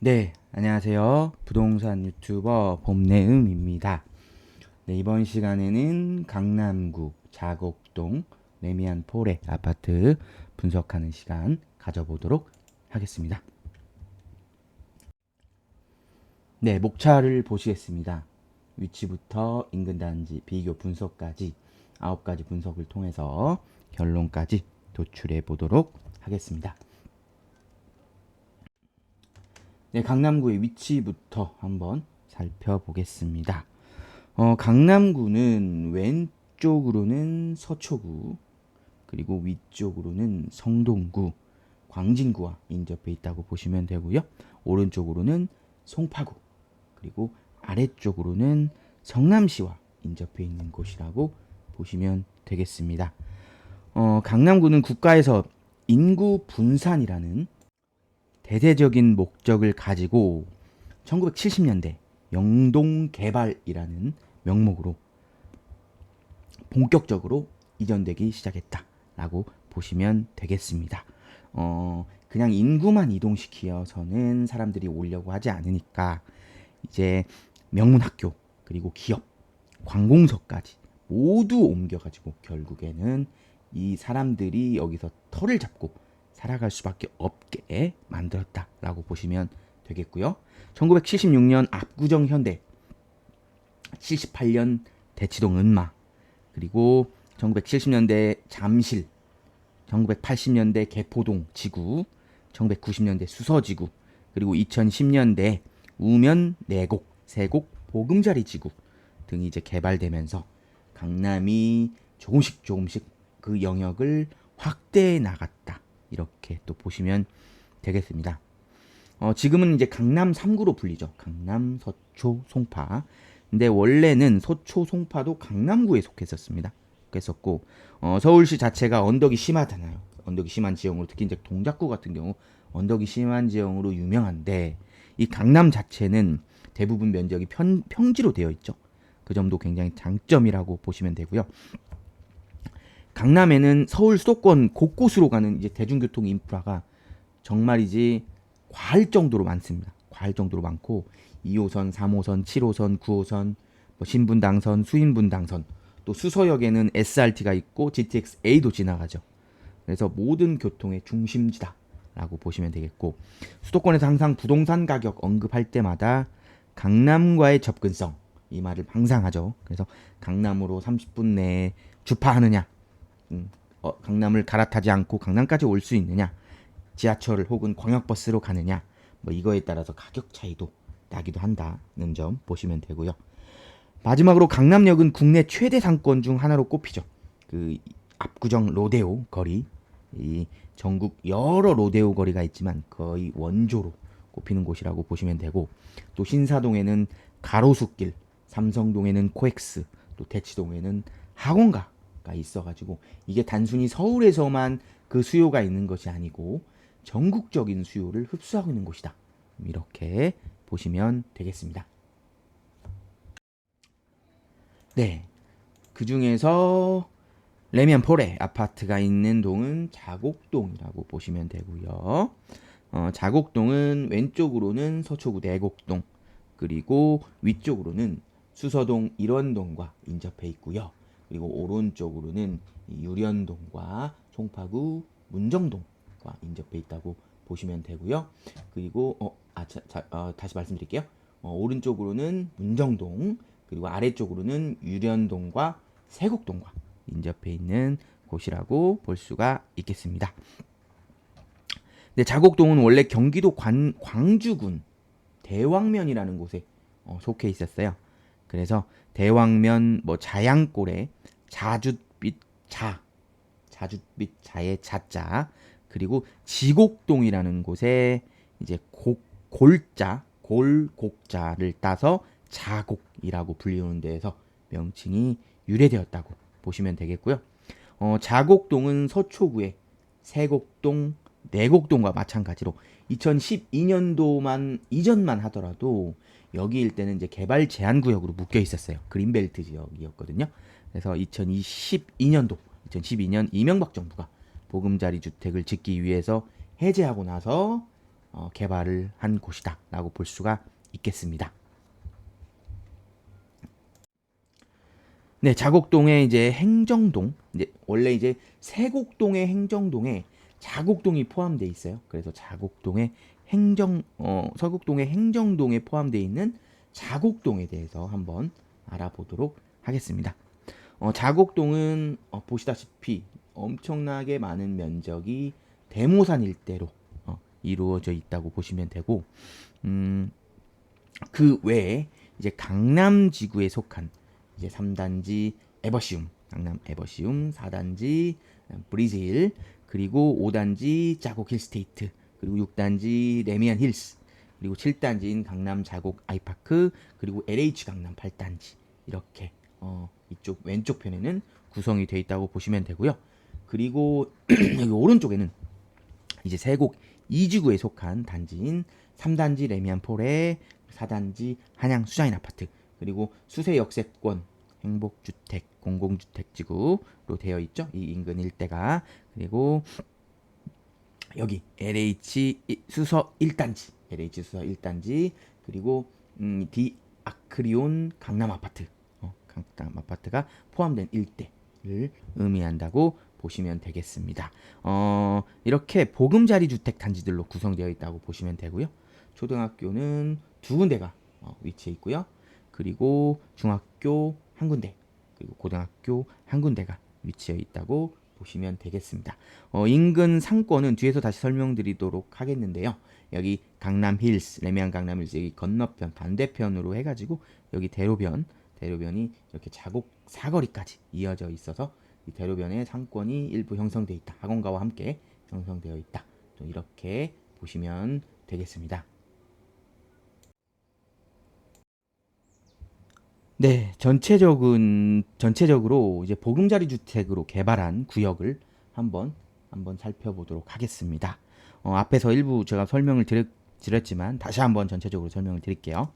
네, 안녕하세요. 부동산 유튜버 봄내음입니다. 네, 이번 시간에는 강남구 자곡동 레미안 포레 아파트 분석하는 시간 가져보도록 하겠습니다. 네, 목차를 보시겠습니다. 위치부터 인근 단지, 비교 분석까지 9가지 분석을 통해서 결론까지 도출해 보도록 하겠습니다. 네, 강남구의 위치부터 한번 살펴보겠습니다. 강남구는 왼쪽으로는 서초구, 그리고 위쪽으로는 성동구, 광진구와 인접해 있다고 보시면 되고요. 오른쪽으로는 송파구, 그리고 아래쪽으로는 성남시와 인접해 있는 곳이라고 보시면 되겠습니다. 강남구는 국가에서 인구 분산이라는 대대적인 목적을 가지고 1970년대 영동 개발이라는 명목으로 본격적으로 이전되기 시작했다라고 보시면 되겠습니다. 그냥 인구만 이동시키어서는 사람들이 오려고 하지 않으니까 이제 명문학교 그리고 기업, 관공서까지 모두 옮겨가지고 결국에는 이 사람들이 여기서 터를 잡고 살아갈 수밖에 없게 만들었다라고 보시면 되겠고요. 1976년 압구정 현대, 78년 대치동 은마, 그리고 1970년대 잠실, 1980년대 개포동 지구, 1990년대 수서지구, 그리고 2010년대 우면 내곡, 세곡 보금자리 지구 등이 이제 개발되면서 강남이 조금씩 그 영역을 확대해 나갔다. 이렇게 또 보시면 되겠습니다. 지금은 이제 강남 3구로 불리죠. 강남, 서초, 송파. 근데 원래는 서초, 송파도 강남구에 속했었습니다. 그랬었고 서울시 자체가 언덕이 심하잖아요. 언덕이 심한 지형으로 특히 이제 동작구 같은 경우 언덕이 심한 지형으로 유명한데 이 강남 자체는 대부분 면적이 평지로 되어 있죠. 그 점도 굉장히 장점이라고 보시면 되고요. 강남에는 서울 수도권 곳곳으로 가는 이제 대중교통 인프라가 정말이지 과할 정도로 많습니다. 과할 정도로 많고 2호선, 3호선, 7호선, 9호선, 뭐 신분당선, 수인분당선, 또 수서역에는 SRT가 있고 GTX-A도 지나가죠. 그래서 모든 교통의 중심지다라고 보시면 되겠고 수도권에서 항상 부동산 가격 언급할 때마다 강남과의 접근성 이 말을 항상 하죠. 그래서 강남으로 30분 내에 주파하느냐, 강남을 갈아타지 않고 강남까지 올 수 있느냐, 지하철 혹은 광역버스로 가느냐, 뭐 이거에 따라서 가격 차이도 나기도 한다는 점 보시면 되고요. 마지막으로 강남역은 국내 최대 상권 중 하나로 꼽히죠. 그 압구정 로데오 거리, 이 전국 여러 로데오 거리가 있지만 거의 원조로 꼽히는 곳이라고 보시면 되고, 또 신사동에는 가로수길, 삼성동에는 코엑스, 또 대치동에는 학원가가 있어가지고 이게 단순히 서울에서만 그 수요가 있는 것이 아니고 전국적인 수요를 흡수하고 있는 곳이다. 이렇게 보시면 되겠습니다. 네, 그 중에서 레미안 포레 아파트가 있는 동은 자곡동이라고 보시면 되고요. 자곡동은 왼쪽으로는 서초구 내곡동, 그리고 위쪽으로는 수서동 일원동과 인접해 있고요. 그리고 오른쪽으로는 유련동과 송파구 문정동과 인접해 있다고 보시면 되고요. 그리고 다시 말씀드릴게요. 오른쪽으로는 문정동, 그리고 아래쪽으로는 유련동과 세곡동과 인접해 있는 곳이라고 볼 수가 있겠습니다. 네, 자곡동은 원래 경기도 광주군 대왕면이라는 곳에 속해 있었어요. 그래서 대왕면 뭐 자양골에 자줏빛 자의 자자, 그리고 지곡동이라는 곳에 이제 골곡자를 따서 자곡이라고 불리우는 데에서 명칭이 유래되었다고 보시면 되겠고요. 자곡동은 서초구의 세곡동, 내곡동과 마찬가지로 2012년도만 이전만 하더라도 여기 일대는 이제 개발 제한 구역으로 묶여 있었어요. 그린벨트 지역이었거든요. 그래서 2012년 이명박 정부가 보금자리 주택을 짓기 위해서 해제하고 나서 개발을 한 곳이다라고 볼 수가 있겠습니다. 네, 자곡동의 이제 행정동, 이제 원래 이제 세곡동의 행정동에 자곡동이 포함되어 있어요. 그래서 자곡동의 서곡동의 행정동에 포함되어 있는 자곡동에 대해서 한번 알아보도록 하겠습니다. 자곡동은 보시다시피 엄청나게 많은 면적이 대모산 일대로 이루어져 있다고 보시면 되고, 그 외에 이제 강남지구에 속한 이제 3단지 에버시움, 강남 에버시움, 4단지 브리즈힐, 그리고 5단지 자곡 힐스테이트, 그리고 6단지 레미안 힐스, 그리고 7단지인 강남 자곡 아이파크, 그리고 LH 강남 8단지 이렇게 이쪽 왼쪽 편에는 구성이 되어 있다고 보시면 되고요. 그리고 여기 오른쪽에는 이제 세곡 2지구에 속한 단지인 3단지 레미안 폴에 4단지 한양 수자인 아파트, 그리고 수세 역세권 행복주택 공공주택지구로 되어 있죠. 이 인근 일대가. 그리고 여기 LH 수서 1단지, LH 수서 1단지, 그리고 디 아크리온 강남 아파트, 강남 아파트가 포함된 일대를 의미한다고 보시면 되겠습니다. 이렇게 보금자리 주택 단지들로 구성되어 있다고 보시면 되고요. 초등학교는 두 군데가 위치해 있고요. 그리고 중학교 한 군데, 그리고 고등학교 한 군데가 위치해 있다고 보시면 되겠습니다. 인근 상권은 뒤에서 다시 설명드리도록 하겠는데요. 여기 강남 힐스, 레미안 강남 힐스 여기 건너편 반대편으로 해가지고 여기 대로변이 이렇게 자곡 사거리까지 이어져 있어서 이 대로변에 상권이 일부 형성되어 있다. 학원가와 함께 형성되어 있다. 또 이렇게 보시면 되겠습니다. 네, 전체적으로 이제 보금자리 주택으로 개발한 구역을 한번 살펴보도록 하겠습니다. 앞에서 일부 제가 설명을 드렸지만 다시 한번 전체적으로 설명을 드릴게요.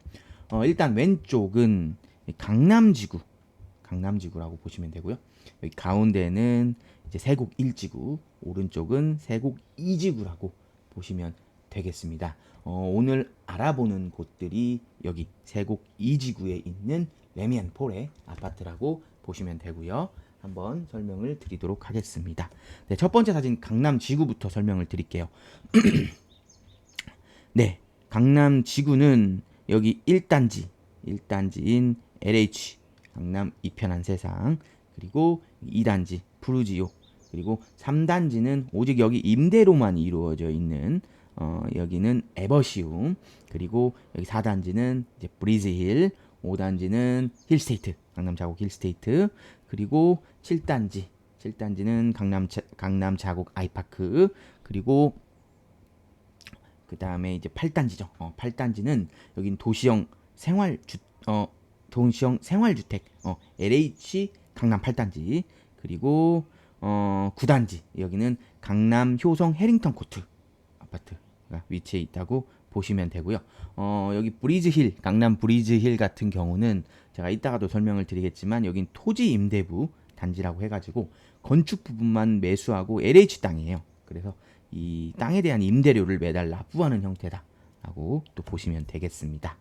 일단 왼쪽은 강남지구라고 보시면 되고요. 여기 가운데는 이제 세곡 1지구, 오른쪽은 세곡 2지구라고 보시면 되겠습니다. 오늘 알아보는 곳들이 여기 세곡 2지구에 있는 레미안 폴의 아파트라고 보시면 되고요. 한번 설명을 드리도록 하겠습니다. 네, 첫 번째 사진 강남지구부터 설명을 드릴게요. 네, 강남지구는 여기 1단지인 LH 강남 이편한 세상, 그리고 2단지 푸르지오, 그리고 3단지는 오직 여기 임대로만 이루어져 있는 여기는 에버시움, 그리고 여기 4단지는 이제 브리즈힐, 5단지는 힐스테이트, 강남 자곡 힐스테이트, 그리고 7단지는 강남 자곡 아이파크, 그리고 그 다음에 이제 8단지죠. 8단지는 여긴 도시형 생활주택, LH 강남 8단지, 그리고 9단지 여기는 강남 효성 해링턴 코트 아파트가 위치해 있다고 보시면 되고요. 여기 브리즈힐, 강남 브리즈힐 같은 경우는 제가 이따가도 설명을 드리겠지만 여긴 토지 임대부 단지라고 해가지고 건축 부분만 매수하고 LH 땅이에요. 그래서 이 땅에 대한 임대료를 매달 납부하는 형태다라고 또 보시면 되겠습니다.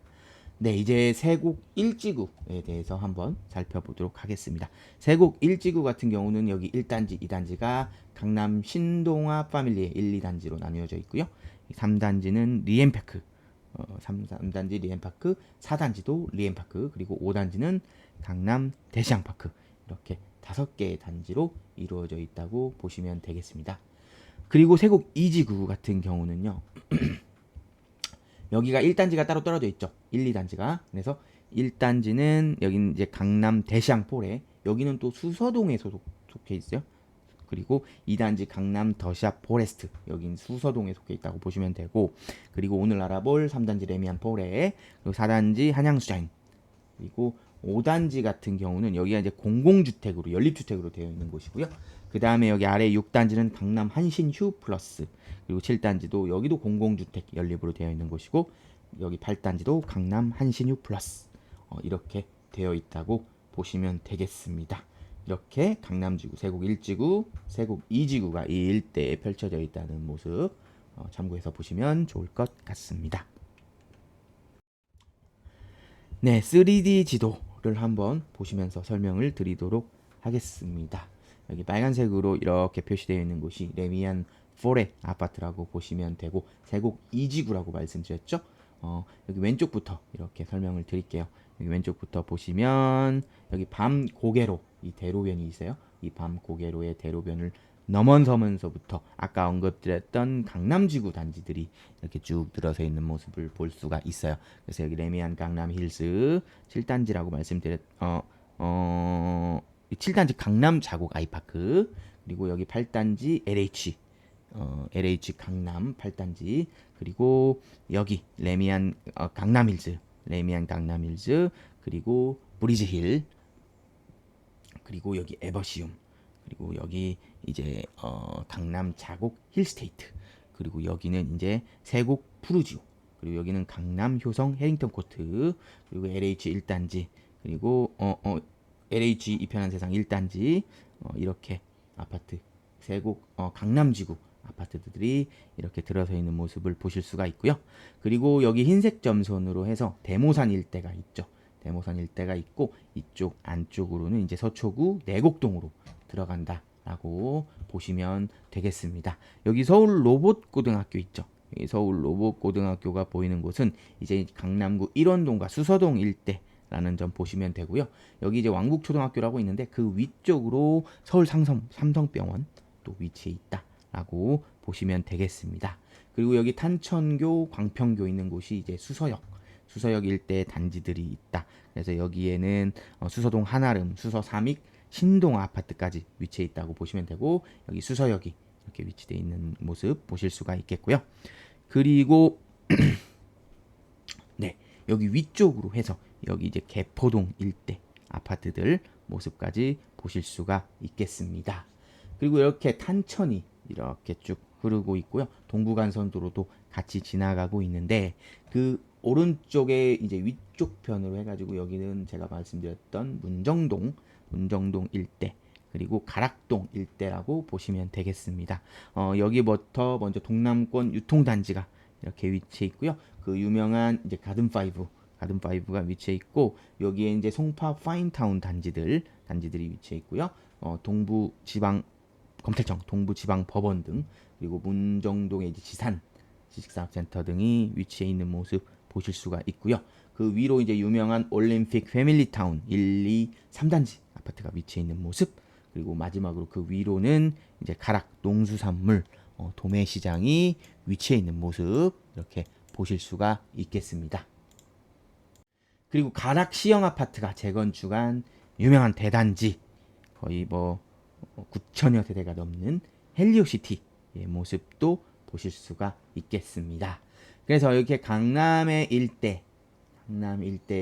네, 이제 세곡 1지구에 대해서 한번 살펴보도록 하겠습니다. 세곡 1지구 같은 경우는 여기 1단지, 2단지가 강남 신동아 파밀리의 1, 2단지로 나뉘어져 있고요. 3단지는 리엠파크, 3단지 리엠파크, 4단지도 리엠파크, 그리고 5단지는 강남 대시양파크, 이렇게 5개의 단지로 이루어져 있다고 보시면 되겠습니다. 그리고 세곡 2지구 같은 경우는요. 여기가 1단지가 따로 떨어져 있죠. 1, 2단지가. 그래서 1단지는 여기는 이제 강남 대시양폴에, 여기는 또 수서동에 속해 있어요. 그리고 2단지 강남 더샵 포레스트, 여긴 수서동에 속해 있다고 보시면 되고, 그리고 오늘 알아볼 3단지 레미안 폴에, 그리고 4단지 한양수자인, 그리고 5단지 같은 경우는 여기가 이제 공공주택으로, 연립주택으로 되어 있는 곳이고요. 그 다음에 여기 아래 6단지는 강남 한신휴 플러스, 그리고 7단지도 여기도 공공주택 연립으로 되어 있는 곳이고, 여기 8단지도 강남 한신휴 플러스, 이렇게 되어 있다고 보시면 되겠습니다. 이렇게 강남지구, 세곡 1지구, 세곡 2지구가 이 일대에 펼쳐져 있다는 모습 참고해서 보시면 좋을 것 같습니다. 네, 3D 지도를 한번 보시면서 설명을 드리도록 하겠습니다. 여기 빨간색으로 이렇게 표시되어 있는 곳이 레미안 포레 아파트라고 보시면 되고 세곡 2지구라고 말씀드렸죠. 여기 왼쪽부터 이렇게 설명을 드릴게요. 여기 왼쪽부터 보시면 여기 밤 고개로 이 대로변이 있어요. 이 밤 고개로의 대로변을 넘어서면서부터 아까 언급드렸던 강남지구 단지들이 이렇게 쭉 들어서 있는 모습을 볼 수가 있어요. 그래서 여기 레미안 강남 힐스 7단지라고 말씀드렸 7단지 강남 자곡 아이파크, 그리고 여기 8단지 LH 강남 8단지, 그리고 여기 레미안 강남 힐즈, 그리고 브리즈힐, 그리고 여기 에버시움, 그리고 여기 이제 강남 자곡 힐스테이트, 그리고 여기는 이제 세곡 푸르지오, 그리고 여기는 강남 효성 해링턴 코트, 그리고 LH 1단지, 그리고 LH 이편한 세상 1단지, 이렇게 아파트 세곡 강남지구 아파트들이 이렇게 들어서 있는 모습을 보실 수가 있고요. 그리고 여기 흰색 점선으로 해서 대모산 일대가 있죠. 대모산 일대가 있고 이쪽 안쪽으로는 이제 서초구 내곡동으로 들어간다라고 보시면 되겠습니다. 여기 서울 로봇고등학교 있죠. 여기 서울 로봇고등학교가 보이는 곳은 이제 강남구 일원동과 수서동 일대라는 점 보시면 되고요. 여기 이제 왕국초등학교라고 있는데 그 위쪽으로 서울 삼성병원 또 위치해 있다라고 보시면 되겠습니다. 그리고 여기 탄천교, 광평교 있는 곳이 이제 수서역 일대 단지들이 있다. 그래서 여기에는 수서동 한아름, 수서 삼익, 신동 아파트까지 위치해 있다고 보시면 되고, 여기 수서역이 이렇게 위치되어 있는 모습 보실 수가 있겠고요. 그리고 네, 여기 위쪽으로 해서 여기 이제 개포동 일대 아파트들 모습까지 보실 수가 있겠습니다. 그리고 이렇게 탄천이 이렇게 쭉 흐르고 있고요. 동부간선도로도 같이 지나가고 있는데 그 오른쪽에 이제 위쪽 편으로 해가지고 여기는 제가 말씀드렸던 문정동 일대, 그리고 가락동 일대라고 보시면 되겠습니다. 여기부터 먼저 동남권 유통단지가 이렇게 위치해 있고요. 그 유명한 이제 가든파이브가 위치해 있고, 여기에 이제 송파 파인타운 단지들이 위치해 있고요. 동부지방 검찰청, 동부지방 법원 등, 그리고 문정동의 이제 지식산업센터 등이 위치해 있는 모습 보실 수가 있고요. 그 위로 이제 유명한 올림픽 패밀리타운 1, 2, 3단지 아파트가 위치해 있는 모습, 그리고 마지막으로 그 위로는 이제 가락 농수산물 도매시장이 위치해 있는 모습 이렇게 보실 수가 있겠습니다. 그리고 가락 시형 아파트가 재건축한 유명한 대단지, 거의 뭐 9천여 세대가 넘는 헬리오시티의 모습도 보실 수가 있겠습니다. 그래서 이렇게 강남 일대의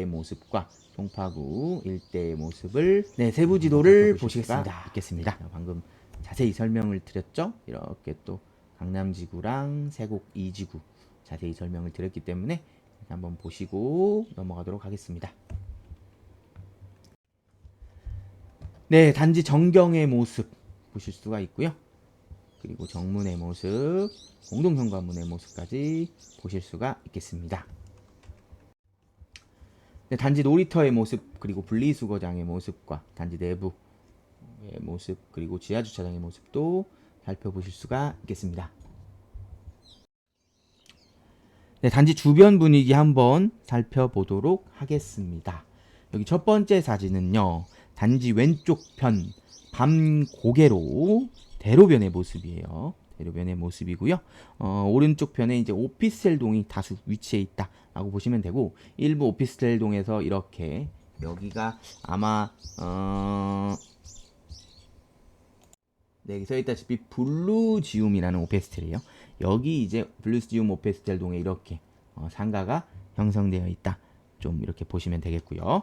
모습과 송파구 일대의 모습을 세부 지도를 보실 수가 있겠습니다. 방금 자세히 설명을 드렸죠. 이렇게 또 강남지구랑 세곡 2지구 자세히 설명을 드렸기 때문에 한번 보시고 넘어가도록 하겠습니다. 네, 단지 전경의 모습 보실 수가 있고요. 그리고 정문의 모습, 공동현관문의 모습까지 보실 수가 있겠습니다. 네, 단지 놀이터의 모습, 그리고 분리수거장의 모습과 단지 내부의 모습, 그리고 지하주차장의 모습도 살펴보실 수가 있겠습니다. 네, 단지 주변 분위기 한번 살펴보도록 하겠습니다. 여기 첫 번째 사진은요, 단지 왼쪽 편 밤 고개로 대로변의 모습이에요. 대로변의 모습이고요. 오른쪽 편에 이제 오피스텔 동이 다수 위치해 있다라고 보시면 되고, 일부 오피스텔 동에서 이렇게 여기가 아마 네, 써있다시피 블루지움이라는 오피스텔이에요. 여기 이제 블루지움 오피스텔 동에 이렇게 상가가 형성되어 있다. 좀 이렇게 보시면 되겠고요.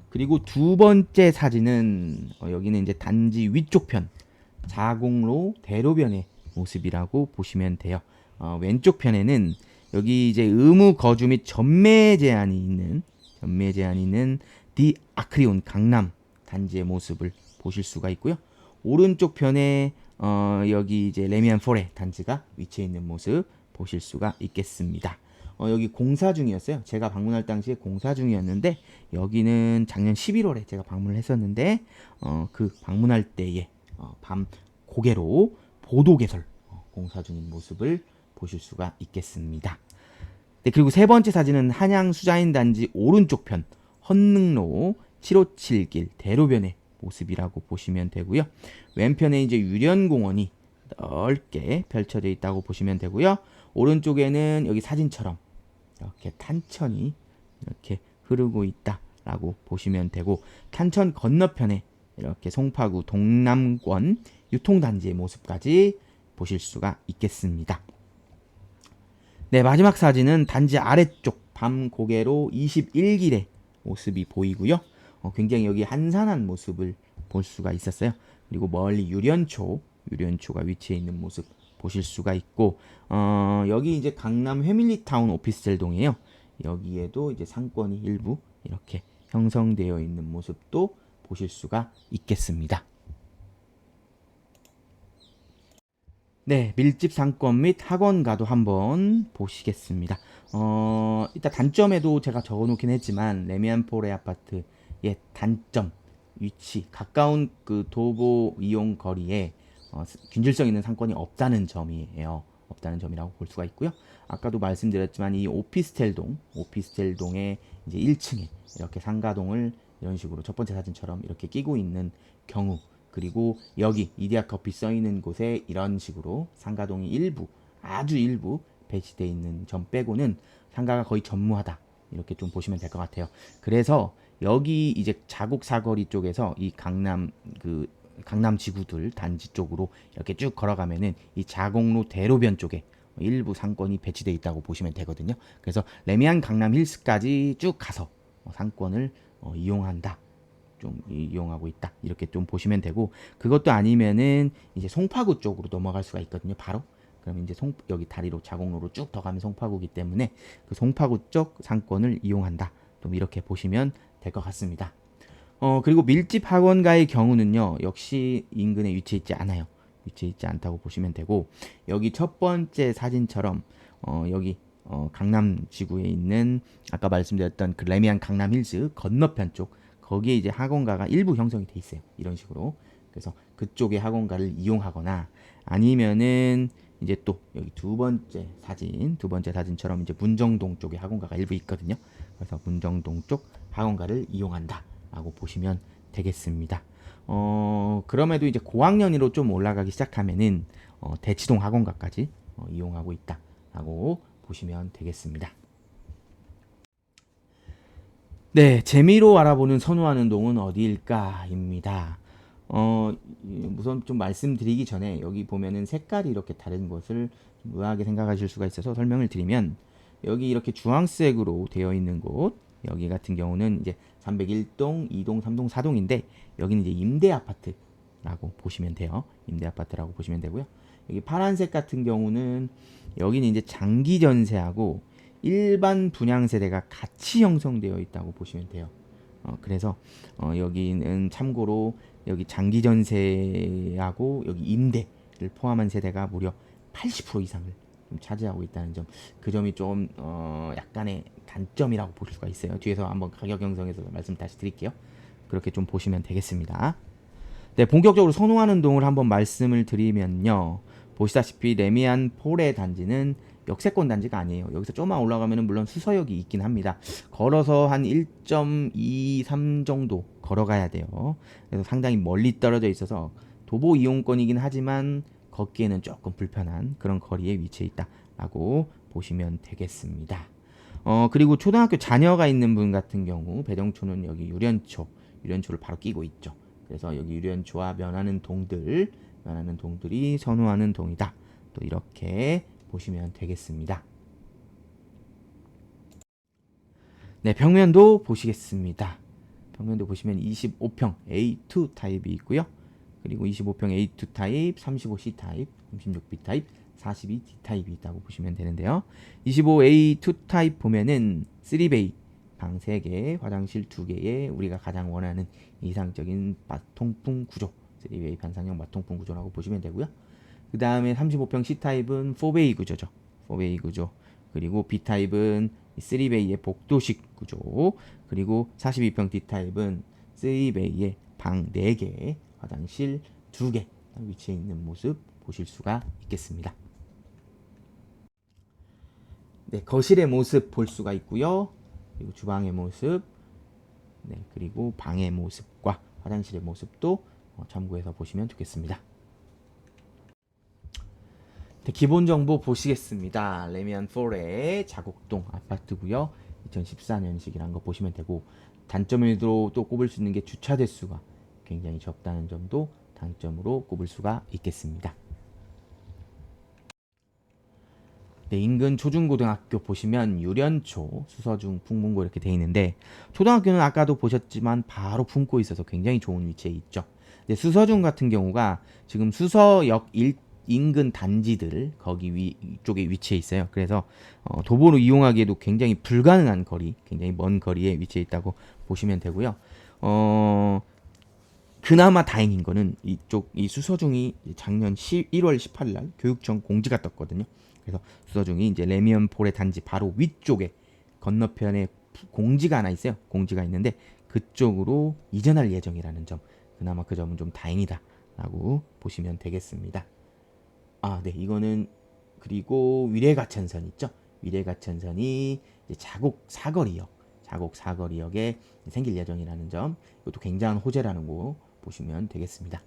그리고 두 번째 사진은 여기는 이제 단지 위쪽 편 자곡로 대로변의 모습이라고 보시면 돼요. 왼쪽 편에는 여기 이제 의무 거주 및 전매 제한이 있는 디 아크리온 강남 단지의 모습을 보실 수가 있고요. 오른쪽 편에 여기 이제 레미안 포레 단지가 위치해 있는 모습 보실 수가 있겠습니다. 여기 공사 중이었어요. 제가 방문할 당시에 공사 중이었는데 여기는 작년 11월에 제가 방문을 했었는데 그 방문할 때에 밤 고개로 보도 개설 공사 중인 모습을 보실 수가 있겠습니다. 네, 그리고 세 번째 사진은 한양 수자인 단지 오른쪽 편 헌능로 757길 대로변의 모습이라고 보시면 되고요. 왼편에 이제 유련공원이 넓게 펼쳐져 있다고 보시면 되고요. 오른쪽에는 여기 사진처럼 이렇게 탄천이 이렇게 흐르고 있다라고 보시면 되고, 탄천 건너편에 이렇게 송파구 동남권 유통단지의 모습까지 보실 수가 있겠습니다. 네, 마지막 사진은 단지 아래쪽 밤 고개로 21길의 모습이 보이고요. 굉장히 여기 한산한 모습을 볼 수가 있었어요. 그리고 멀리 유련초가 위치해 있는 모습 보실 수가 있고, 여기 이제 강남 회밀리타운 오피스텔동이에요. 여기에도 이제 상권이 일부 이렇게 형성되어 있는 모습도 보실 수가 있겠습니다. 네, 밀집 상권 및 학원가도 한번 보시겠습니다. 일단 단점에도 제가 적어놓긴 했지만 레미안포레 아파트의 단점, 위치, 가까운 그 도보 이용 거리에 균질성 있는 상권이 없다는 점이에요. 없다는 점이라고 볼 수가 있고요. 아까도 말씀드렸지만 이 오피스텔동의 이제 1층에 이렇게 상가동을 이런 식으로 첫 번째 사진처럼 이렇게 끼고 있는 경우, 그리고 여기 이디야 커피 써 있는 곳에 이런 식으로 상가동이 일부, 아주 일부 배치되어 있는 점 빼고는 상가가 거의 전무하다, 이렇게 좀 보시면 될 것 같아요. 그래서 여기 이제 자곡 사거리 쪽에서 이 강남 지구들 단지 쪽으로 이렇게 쭉 걸어가면은 이 자곡로 대로변 쪽에 일부 상권이 배치되어 있다고 보시면 되거든요. 그래서 레미안 강남 힐스까지 쭉 가서 상권을 이용한다, 좀 이용하고 있다, 이렇게 좀 보시면 되고, 그것도 아니면은 이제 송파구 쪽으로 넘어갈 수가 있거든요. 바로 그럼 이제 여기 다리로 자곡로로 쭉 더 가면 송파구이기 때문에 그 송파구 쪽 상권을 이용한다, 좀 이렇게 보시면 될 것 같습니다. 그리고 밀집 학원가의 경우는요, 역시 인근에 위치해 있지 않아요. 위치해 있지 않다고 보시면 되고, 여기 첫 번째 사진처럼 여기 강남 지구에 있는 아까 말씀드렸던 그 레미안 강남 힐스 건너편 쪽, 거기에 이제 학원가가 일부 형성이 돼 있어요. 이런 식으로. 그래서 그쪽에 학원가를 이용하거나, 아니면은 이제 또 여기 두 번째 사진처럼 이제 문정동 쪽에 학원가가 일부 있거든요. 그래서 문정동 쪽 학원가를 이용한다라고 보시면 되겠습니다. 그럼에도 이제 고학년으로 좀 올라가기 시작하면은 대치동 학원가까지 이용하고 있다라고 보시면 되겠습니다. 네, 재미로 알아보는 선호하는 동은 어디일까입니다. 우선 좀 말씀드리기 전에 여기 보면은 색깔이 이렇게 다른 것을 좀 의아하게 생각하실 수가 있어서 설명을 드리면, 여기 이렇게 주황색으로 되어 있는 곳, 여기 같은 경우는 이제 301동, 2동, 3동, 4동인데 여기는 이제 임대 아파트라고 보시면 돼요. 임대 아파트라고 보시면 되고요. 여기 파란색 같은 경우는 여기는 이제 장기 전세하고 일반 분양 세대가 같이 형성되어 있다고 보시면 돼요. 그래서 여기는 참고로 여기 장기 전세하고 여기 임대를 포함한 세대가 무려 80% 이상을 좀 차지하고 있다는 점, 그 점이 좀 약간의 단점이라고 볼 수가 있어요. 뒤에서 한번 가격 형성해서 말씀 다시 드릴게요. 그렇게 좀 보시면 되겠습니다. 네, 본격적으로 선호하는 동을 한번 말씀을 드리면요, 보시다시피 레미안 포레 단지는 역세권 단지가 아니에요. 여기서 조금만 올라가면은 물론 수서역이 있긴 합니다. 걸어서 한 1.23 정도 걸어가야 돼요. 그래서 상당히 멀리 떨어져 있어서 도보 이용권이긴 하지만 걷기에는 조금 불편한 그런 거리에 위치해 있다라고 보시면 되겠습니다. 그리고 초등학교 자녀가 있는 분 같은 경우 배정초는 여기 유련초를 바로 끼고 있죠. 그래서 여기 유련초와 면하는 동들이 선호하는 동이다, 또 이렇게 보시면 되겠습니다. 네, 평면도 보시겠습니다. 평면도 보시면 25평 A2 타입이 있고요. 그리고 25평 A2 타입, 35C 타입, 36B 타입, 42D 타입이 있다고 보시면 되는데요. 25A2 타입 보면은 3베이, 방 3개, 화장실 2개에 우리가 가장 원하는 이상적인 마통풍 구조, 3베이 반상형 마통풍 구조라고 보시면 되고요. 그 다음에 35평 C타입은 4베이 구조죠. 4베이 구조, 그리고 B타입은 3베이의 복도식 구조, 그리고 42평 D타입은 3베이의 방 4개, 화장실 2개 위치해 있는 모습 보실 수가 있겠습니다. 네, 거실의 모습 볼 수가 있고요. 그리고 주방의 모습, 네, 그리고 방의 모습과 화장실의 모습도 참고해서 보시면 좋겠습니다. 네, 기본 정보 보시겠습니다. 레미안4의 자곡동 아파트고요. 2014년식이라는 거 보시면 되고, 단점으로 또 꼽을 수 있는 게 주차 대수가 굉장히 적다는 점도 단점으로 꼽을 수가 있겠습니다. 네, 인근 초중고등학교 보시면 유련초, 수서중, 풍문고 이렇게 돼 있는데, 초등학교는 아까도 보셨지만 바로 품고 있어서 굉장히 좋은 위치에 있죠. 근데 수서중 같은 경우가 지금 수서역 인근 단지들 거기 위쪽에 위치해 있어요. 그래서 도보로 이용하기에도 굉장히 불가능한 거리, 굉장히 먼 거리에 위치해 있다고 보시면 되고요. 그나마 다행인 거는 이 수서중이 작년 1월 18일 날 교육청 공지가 떴거든요. 그래서 수서중이 이제 레미안폴의 단지 바로 위쪽에 건너편에 공지가 하나 있어요. 공지가 있는데 그쪽으로 이전할 예정이라는 점, 그나마 그 점은 좀 다행이다라고 보시면 되겠습니다. 아, 네, 이거는 그리고 위례가천선 있죠. 위례가천선이 이제 자곡 사거리역에 생길 예정이라는 점, 이것도 굉장한 호재라는 거 보시면 되겠습니다.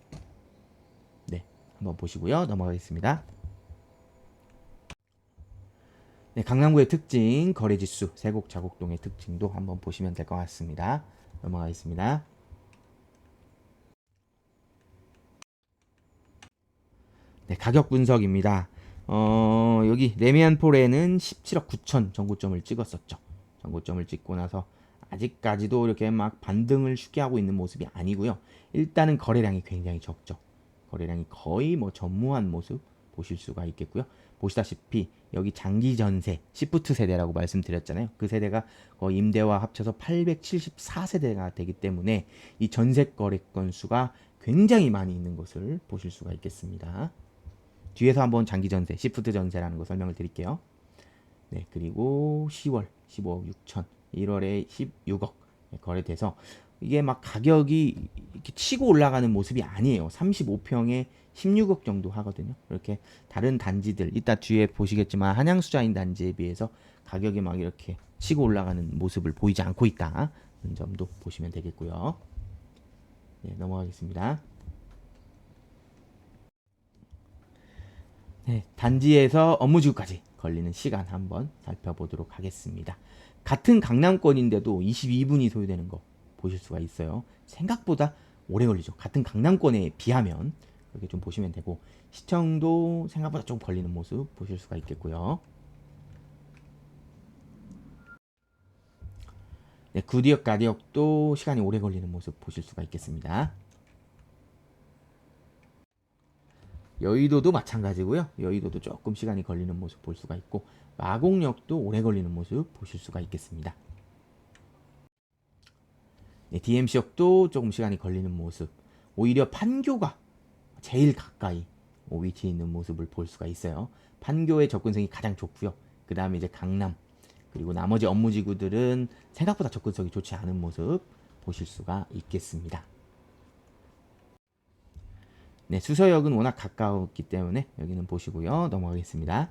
네, 한번 보시고요. 넘어가겠습니다. 네, 강남구의 특징, 거래지수, 세곡 자곡동의 특징도 한번 보시면 될 것 같습니다. 넘어가겠습니다. 네, 가격 분석입니다. 여기 레미안폴에는 17억 9천 정고점을 찍었었죠. 정고점을 찍고 나서 아직까지도 이렇게 막 반등을 쉽게 하고 있는 모습이 아니고요. 일단은 거래량이 굉장히 적죠. 거래량이 거의 뭐 전무한 모습 보실 수가 있겠고요. 보시다시피 여기 장기 전세, 시프트 세대라고 말씀드렸잖아요. 그 세대가 거의 임대와 합쳐서 874세대가 되기 때문에 이 전세 거래 건수가 굉장히 많이 있는 것을 보실 수가 있겠습니다. 뒤에서 한번 장기 전세, 시프트 전세라는 거 설명을 드릴게요. 네, 그리고 10월 15억 6천, 1월에 16억 거래돼서 이게 막 가격이 이렇게 치고 올라가는 모습이 아니에요. 35평에 16억 정도 하거든요. 이렇게 다른 단지들, 이따 뒤에 보시겠지만 한양수자인 단지에 비해서 가격이 막 이렇게 치고 올라가는 모습을 보이지 않고 있다는 점도 보시면 되겠고요. 네, 넘어가겠습니다. 네, 단지에서 업무지구까지 걸리는 시간 한번 살펴보도록 하겠습니다. 같은 강남권인데도 22분이 소요되는 거 보실 수가 있어요. 생각보다 오래 걸리죠. 같은 강남권에 비하면 그렇게 좀 보시면 되고, 시청도 생각보다 좀 걸리는 모습 보실 수가 있겠고요. 네, 구디역 가디역도 시간이 오래 걸리는 모습 보실 수가 있겠습니다. 여의도도 마찬가지고요. 여의도도 조금 시간이 걸리는 모습 볼 수가 있고, 마곡역도 오래 걸리는 모습 보실 수가 있겠습니다. 네, DMC역도 조금 시간이 걸리는 모습, 오히려 판교가 제일 가까이 위치해 있는 모습을 볼 수가 있어요. 판교의 접근성이 가장 좋고요. 그 다음에 이제 강남, 그리고 나머지 업무지구들은 생각보다 접근성이 좋지 않은 모습 보실 수가 있겠습니다. 네, 수서역은 워낙 가까웠기 때문에 여기는 보시고요. 넘어가겠습니다.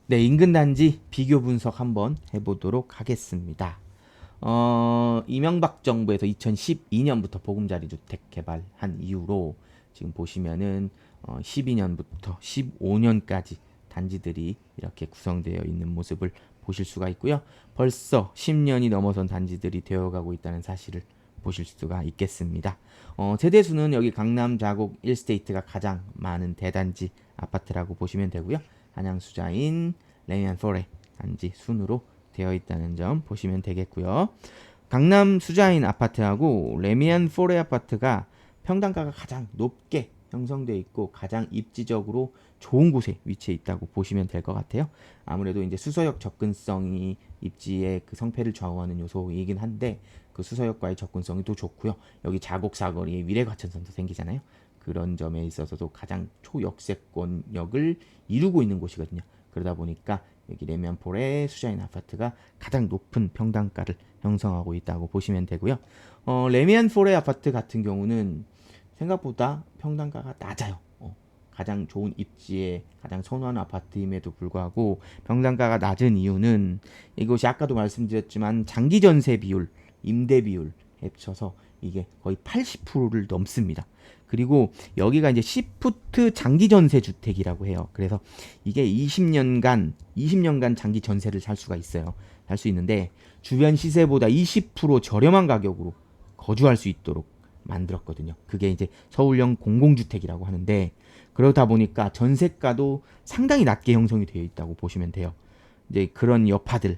네, 인근 단지 비교 분석 한번 해보도록 하겠습니다. 이명박 정부에서 2012년부터 보금자리 주택 개발한 이후로 지금 보시면은 12년부터 15년까지 단지들이 이렇게 구성되어 있는 모습을 보실 수가 있고요. 벌써 10년이 넘어선 단지들이 되어가고 있다는 사실을 보실 수가 있겠습니다. 세대수는 여기 강남 자곡 1스테이트가 가장 많은 대단지 아파트라고 보시면 되고요. 한양수자인 레미안4 단지 순으로 되어 있다는 점 보시면 되겠고요. 강남 수자인 아파트하고 레미안4 아파트가 평당가가 가장 높게 형성되어 있고 가장 입지적으로 좋은 곳에 위치해 있다고 보시면 될 것 같아요. 아무래도 이제 수서역 접근성이 입지의 그 성패를 좌우하는 요소이긴 한데 그 수서역과의 접근성이 또 좋고요. 여기 자곡 사거리에 위례과천선도 생기잖아요. 그런 점에 있어서도 가장 초역세권역을 이루고 있는 곳이거든요. 그러다 보니까 여기 레미안폴의 수자인 아파트가 가장 높은 평당가를 형성하고 있다고 보시면 되고요. 레미안폴의 아파트 같은 경우는 생각보다 평당가가 낮아요. 가장 좋은 입지에 가장 선호하는 아파트임에도 불구하고 평당가가 낮은 이유는 이것이 아까도 말씀드렸지만 장기 전세 비율, 임대 비율 합쳐서 이게 거의 80%를 넘습니다. 그리고 여기가 이제 시프트 장기 전세 주택이라고 해요. 그래서 이게 20년간 장기 전세를 살 수가 있어요. 살 수 있는데 주변 시세보다 20% 저렴한 가격으로 거주할 수 있도록 만들었거든요. 그게 이제 서울형 공공주택이라고 하는데 그러다 보니까 전세가도 상당히 낮게 형성이 되어 있다고 보시면 돼요. 이제 그런 여파들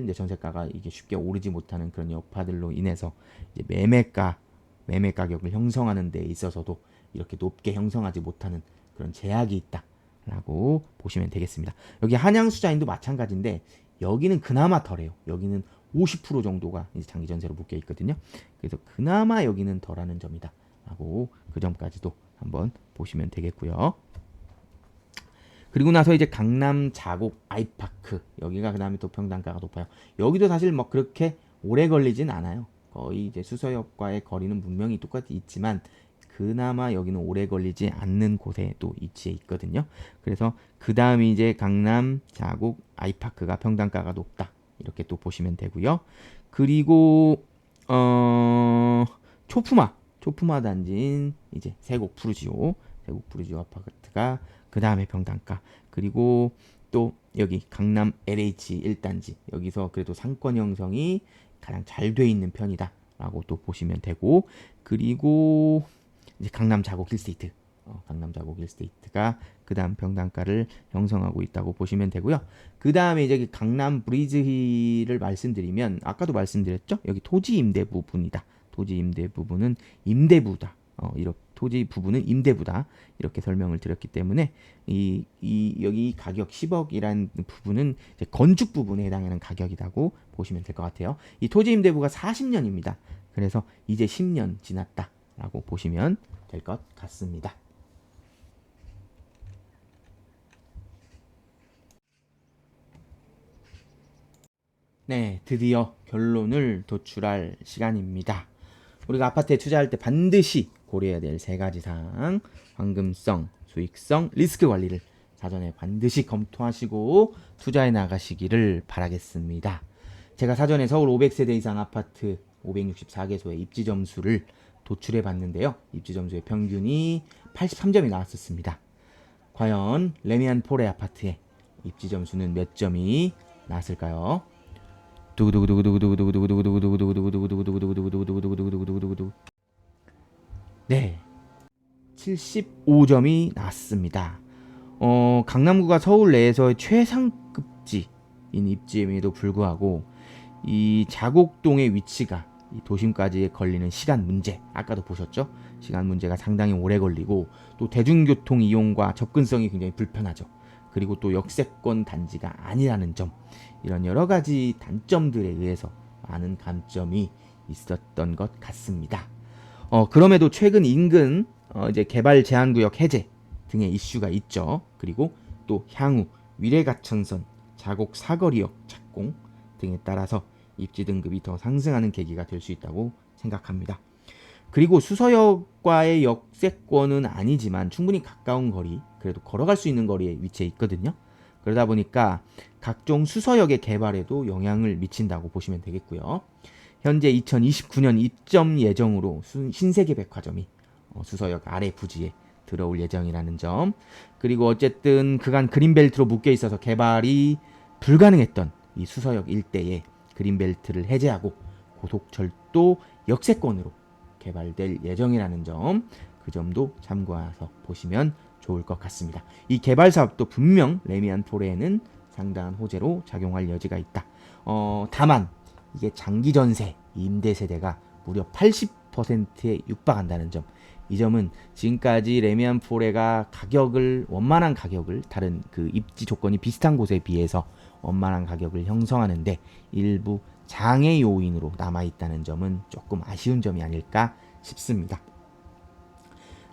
이제 전세가가 이게 쉽게 오르지 못하는 그런 여파들로 인해서 이제 매매 가격을 형성하는 데 있어서도 이렇게 높게 형성하지 못하는 그런 제약이 있다라고 보시면 되겠습니다. 여기 한양수자인도 마찬가지인데 여기는 그나마 덜해요. 여기는 50% 정도가 이제 장기 전세로 묶여 있거든요. 그래서 그나마 여기는 덜하는 점이다라고 그 점까지도 한번 보시면 되겠고요. 그리고 나서 이제 강남 자곡 아이파크 여기가 그다음에 또 평당가가 높아요. 여기도 사실 뭐 그렇게 오래 걸리진 않아요. 거의 이제 수서역과의 거리는 분명히 똑같이 있지만 그나마 여기는 오래 걸리지 않는 곳에 또 위치해 있거든요. 그래서 그 다음이 이제 강남 자곡 아이파크가 평당가가 높다 이렇게 또 보시면 되고요. 그리고 초품화 단지인 이제 세곡 푸르지오 아파트가 그 다음에 평당가. 그리고 또 여기 강남 LH 1단지 여기서 그래도 상권 형성이 가장 잘 돼 있는 편이다라고 또 보시면 되고, 그리고 이제 강남 자곡 힐스테이트가 그 다음 평당가를 형성하고 있다고 보시면 되고요. 그 다음에 이제 강남 브리즈힐을 말씀드리면 아까도 말씀드렸죠. 여기 토지 임대 부분이다. 토지 임대 부분은 임대부다. 이렇게 토지 부분은 임대부다. 이렇게 설명을 드렸기 때문에 여기 가격 10억이라는 부분은 이제 건축 부분에 해당하는 가격이라고 보시면 될 것 같아요. 이 토지 임대부가 40년입니다. 그래서 이제 10년 지났다라고 보시면 될 것 같습니다. 네, 드디어 결론을 도출할 시간입니다. 우리가 아파트에 투자할 때 반드시 고려해야 될 세 가지 사항, 황금성, 수익성, 리스크 관리를 사전에 반드시 검토하시고 투자해 나가시기를 바라겠습니다. 제가 사전에 서울 500세대 이상 아파트 564개소의 입지 점수를 도출해 봤는데요. 입지 점수의 평균이 83점이 나왔었습니다. 과연 레미안폴의 아파트의 입지 점수는 몇 점이 나왔을까요? 네, 75점이 나왔습니다. 강남구가 서울 내에서의 최상급지인 입지임에도 불구하고 이 자곡동의 위치가 이 도심까지 걸리는 시간 문제, 아까도 보셨죠? 시간 문제가 상당히 오래 걸리고 또 대중교통 이용과 접근성이 굉장히 불편하죠. 그리고 또 역세권 단지가 아니라는 점, 이런 여러 가지 단점들에 의해서 많은 감점이 있었던 것 같습니다. 그럼에도 최근 인근 이제 개발 제한구역 해제 등의 이슈가 있죠. 그리고 또 향후 위례가천선, 자곡 사거리역 착공 등에 따라서 입지 등급이 더 상승하는 계기가 될 수 있다고 생각합니다. 그리고 수서역과의 역세권은 아니지만 충분히 가까운 거리, 그래도 걸어갈 수 있는 거리에 위치해 있거든요. 그러다 보니까 각종 수서역의 개발에도 영향을 미친다고 보시면 되겠고요. 현재 2029년 입점 예정으로 신세계 백화점이 수서역 아래 부지에 들어올 예정이라는 점, 그리고 어쨌든 그간 그린벨트로 묶여 있어서 개발이 불가능했던 이 수서역 일대에 그린벨트를 해제하고 고속철도 역세권으로 개발될 예정이라는 점, 그 점도 참고해서 보시면 좋을 것 같습니다. 이 개발 사업도 분명 레미안폴에는 상당한 호재로 작용할 여지가 있다. 다만 이게 장기 전세 임대 세대가 무려 80%에 육박한다는 점, 이 점은 지금까지 레미안폴에가 원만한 가격을 다른 그 입지 조건이 비슷한 곳에 비해서 원만한 가격을 형성하는데 일부 장애 요인으로 남아있다는 점은 조금 아쉬운 점이 아닐까 싶습니다.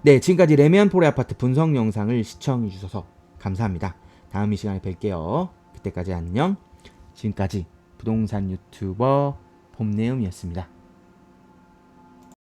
네, 지금까지 레미안 포레 아파트 분석 영상을 시청해 주셔서 감사합니다. 다음 이 시간에 뵐게요. 그때까지 안녕. 지금까지 부동산 유튜버 봄내음이었습니다.